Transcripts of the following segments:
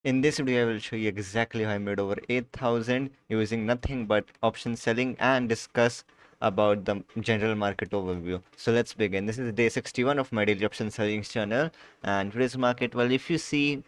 In this video, I will show you exactly how I made over 8,000 using nothing but option selling and discuss about the general market overview. So let's begin. This is day 61 of my daily option selling channel, and today's market, well, if you see,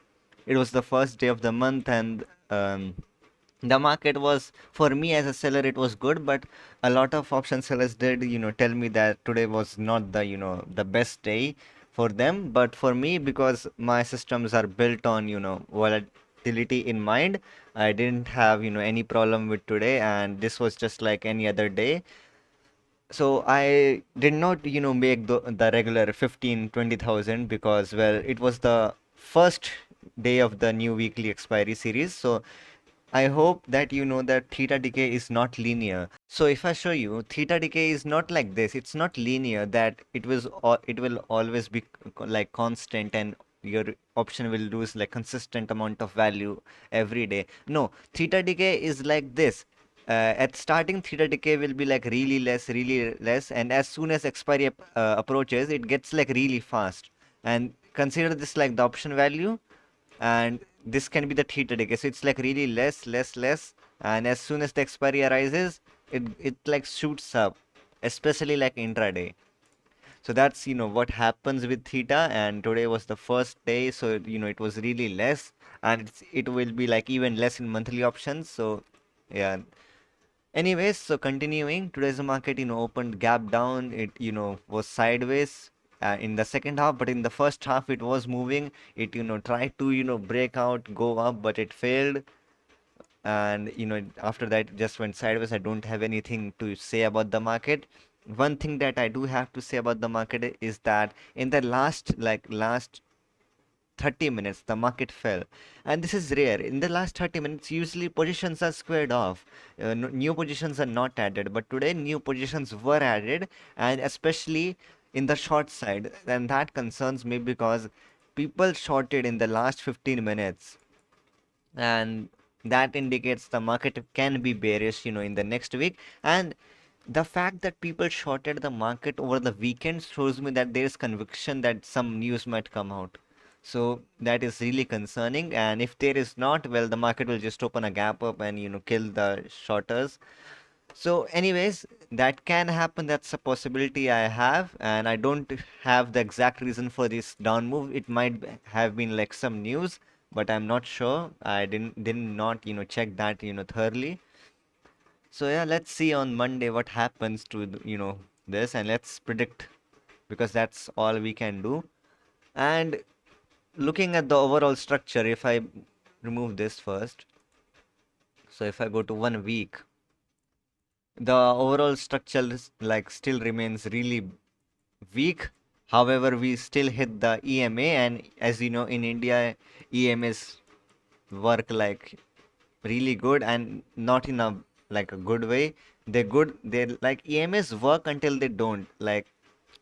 it was the first day of the month, and the market was, for me as a seller, it was good, but a lot of option sellers did tell me that today was not the the best day for them. But for me, because my systems are built on volatility in mind, I didn't have any problem with today, and this was just like any other day. So I did not make the regular 15-20,000, because, well, it was the first day of the new weekly expiry series. So I hope that you know that theta decay is not linear. So if I show you, theta decay is not like this. It's not linear, that it will always be like constant, and your option will lose like consistent amount of value every day. No, theta decay is like this. At starting, theta decay will be like really less, and as soon as expiry approaches, it gets like really fast. And consider this like the option value, and this can be the theta decay. So it's like really less, and as soon as the expiry arises, it like shoots up, especially like intraday. So that's what happens with theta, and today was the first day, so it was really less, and it will be like even less in monthly options. So yeah. Anyways, so continuing, today's market, opened gap down. It, was sideways in the second half, but in the first half, it was moving. It, tried to, break out, go up, but it failed. And, after that, it just went sideways. I don't have anything to say about the market. One thing that I do have to say about the market is that in the last 30 minutes the market fell, and this is rare. In the last 30 minutes, usually positions are squared off. New positions are not added, but today new positions were added, and especially in the short side, and that concerns me because people shorted in the last 15 minutes, and that indicates the market can be bearish in the next week. And the fact that people shorted the market over the weekend shows me that there is conviction that some news might come out. So that is really concerning. And if there is not, well, the market will just open a gap up and kill the shorters. So, anyways, that can happen. That's a possibility I have, and I don't have the exact reason for this down move. It might have been like some news, but I'm not sure. I did not check that thoroughly. So yeah, let's see on Monday what happens to this, and let's predict, because that's all we can do. And looking at the overall structure, if I remove this first, so if I go to 1 week, the overall structure is like still remains really weak. However, we still hit the EMA, and as you know, in India, EMAs work like really good, and not in a like a good way. They like EMAs work until they don't. Like,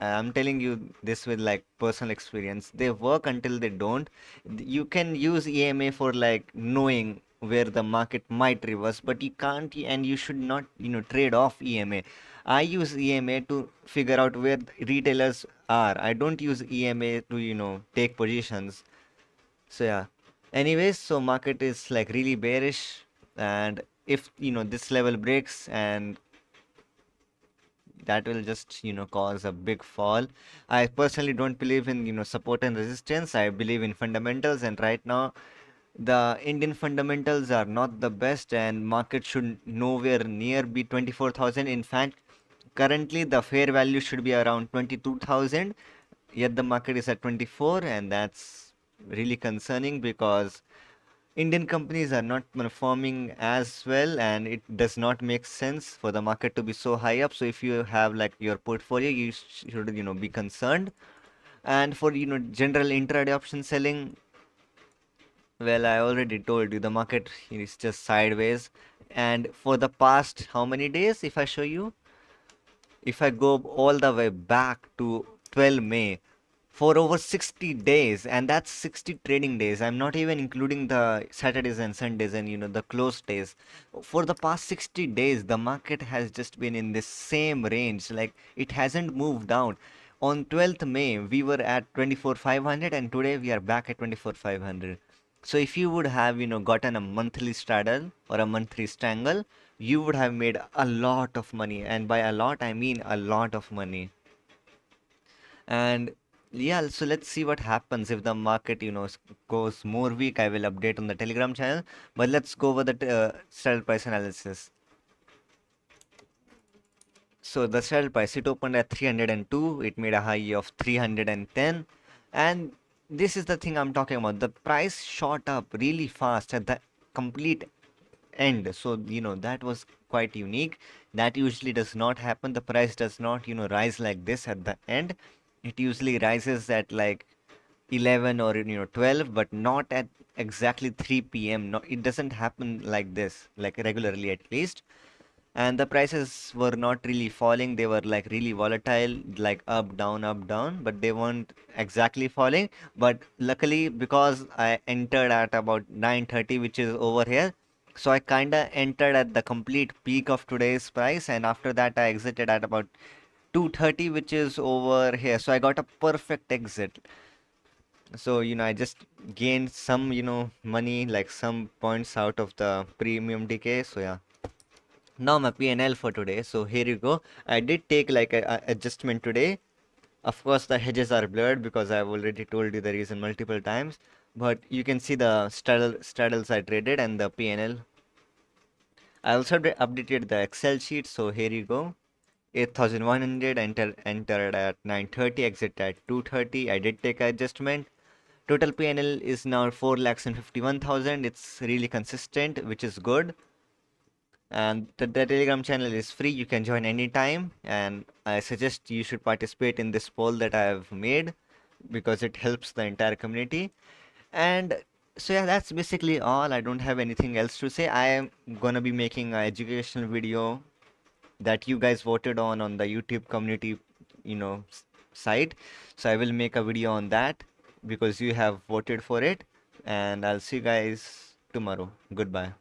I'm telling you this with like personal experience. They work until they don't. You can use EMA for like knowing where the market might reverse, but you can't, and you should not trade off EMA. I use EMA to figure out where retailers are. I don't use EMA to take positions. So yeah. Anyways, so market is like really bearish, and if this level breaks, and that will just cause a big fall. I personally don't believe in support and resistance. I believe in fundamentals, and right now the Indian fundamentals are not the best, and market should nowhere near be 24,000. In fact, currently the fair value should be around 22,000, yet the market is at 24, and that's really concerning because Indian companies are not performing as well, and it does not make sense for the market to be so high up. So if you have like your portfolio, you should be concerned. And for general intraday option selling, well, I already told you the market is just sideways. And for the past how many days, if I show you, if I go all the way back to 12 May, for over 60 days, and that's 60 trading days. I'm not even including the Saturdays and Sundays and the close days. For the past 60 days, the market has just been in this same range. Like, it hasn't moved down. On 12th May, we were at 24,500, and today we are back at 24,500. So if you would have, gotten a monthly straddle or a monthly strangle, you would have made a lot of money. And by a lot, I mean a lot of money. And yeah, so let's see what happens if the market, goes more weak. I will update on the Telegram channel. But let's go over the straddle price analysis. So the straddle price, it opened at 302. It made a high of 310. And this is the thing I'm talking about. The price shot up really fast at the complete end. So, that was quite unique. That usually does not happen. The price does not, rise like this at the end. It usually rises at like 11 or 12, but not at exactly 3 p.m. No, it doesn't happen like this, like regularly at least. And the prices were not really falling. They were like really volatile, like up down, but they weren't exactly falling. But luckily, because I entered at about 9:30, which is over here, so I kinda entered at the complete peak of today's price, and after that I exited at about 2:30, which is over here. So I got a perfect exit. So, I just gained some, money, like some points out of the premium decay. So yeah. Now my P&L for today. So here you go. I did take like a adjustment today. Of course, the hedges are blurred because I've already told you the reason multiple times. But you can see the straddles I traded and the P&L. I also updated the Excel sheet. So here you go. 8,100 entered at 9:30, exit at 2:30. I did take adjustment. Total P&L is now 4 lakhs and 51,000. It's really consistent, which is good. And the Telegram channel is free. You can join anytime. And I suggest you should participate in this poll that I have made because it helps the entire community. And so yeah, that's basically all. I don't have anything else to say. I am gonna be making an educational video that you guys voted on the YouTube community, site. So I will make a video on that because you have voted for it. And I'll see you guys tomorrow. Goodbye.